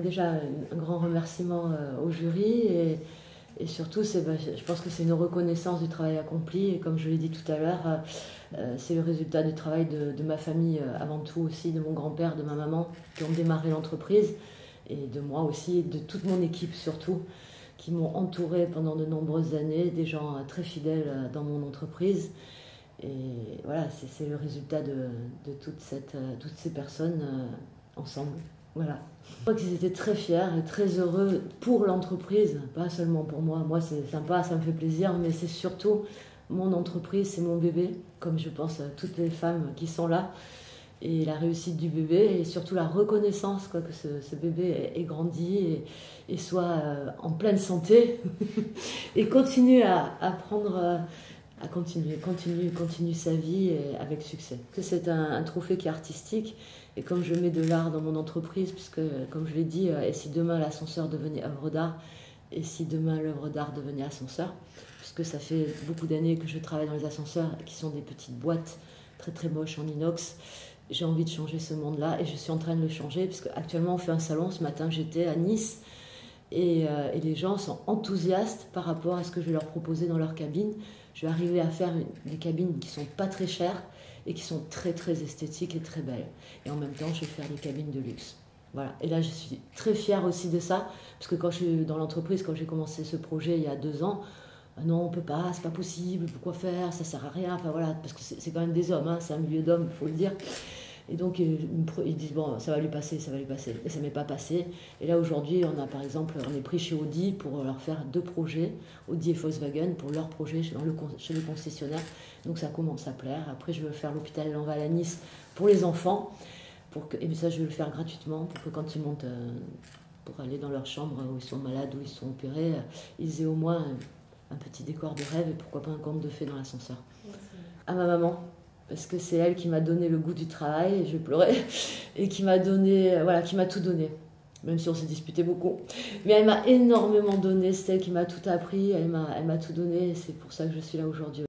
déjà un grand remerciement au jury et surtout, je pense que c'est une reconnaissance du travail accompli et comme je l'ai dit tout à l'heure, c'est le résultat du travail de ma famille avant tout aussi, de mon grand-père, de ma maman qui ont démarré l'entreprise et de moi aussi et de toute mon équipe surtout qui m'ont entourée pendant de nombreuses années, des gens très fidèles dans mon entreprise. Et voilà, c'est le résultat de toutes ces personnes ensemble. Voilà. Je crois qu'ils étaient très fiers et très heureux pour l'entreprise, pas seulement pour moi. Moi, c'est sympa, ça me fait plaisir, mais c'est surtout mon entreprise, c'est mon bébé, comme je pense à toutes les femmes qui sont là. Et la réussite du bébé et surtout la reconnaissance que ce bébé ait grandi et soit en pleine santé et continue à continue sa vie avec succès. C'est un trophée qui est artistique et comme je mets de l'art dans mon entreprise, puisque comme je l'ai dit, et si demain l'ascenseur devenait œuvre d'art et si demain l'œuvre d'art devenait ascenseur, puisque ça fait beaucoup d'années que je travaille dans les ascenseurs qui sont des petites boîtes très très moches en inox. J'ai envie de changer ce monde-là et je suis en train de le changer puisque actuellement on fait un salon. Ce matin j'étais à Nice et les gens sont enthousiastes par rapport à ce que je vais leur proposer dans leur cabine. Je vais arriver à faire des cabines qui sont pas très chères et qui sont très très esthétiques et très belles. Et en même temps je vais faire des cabines de luxe. Voilà. Et là je suis très fière aussi de ça parce que quand je suis dans l'entreprise, quand j'ai commencé ce projet il y a 2 ans, non, on peut pas, c'est pas possible, pourquoi faire, ça sert à rien, enfin voilà, parce que c'est quand même des hommes, hein, c'est un milieu d'hommes, il faut le dire. Et donc ils disent bon, ça va lui passer, et ça m'est pas passé. Et là aujourd'hui, on est pris chez Audi pour leur faire 2 projets, Audi et Volkswagen, pour leur projet chez le concessionnaire. Donc ça commence à plaire. Après, je veux faire l'hôpital Lanval à Nice pour les enfants, et ça je vais le faire gratuitement pour que quand ils montent pour aller dans leur chambre où ils sont malades, où ils sont opérés, ils aient au moins un petit décor de rêve et pourquoi pas un conte de fées dans l'ascenseur. À ma maman, parce que c'est elle qui m'a donné le goût du travail, et je vais pleurer, et qui m'a tout donné, même si on s'est disputé beaucoup. Mais elle m'a énormément donné, c'est elle qui m'a tout appris, elle m'a tout donné, et c'est pour ça que je suis là aujourd'hui.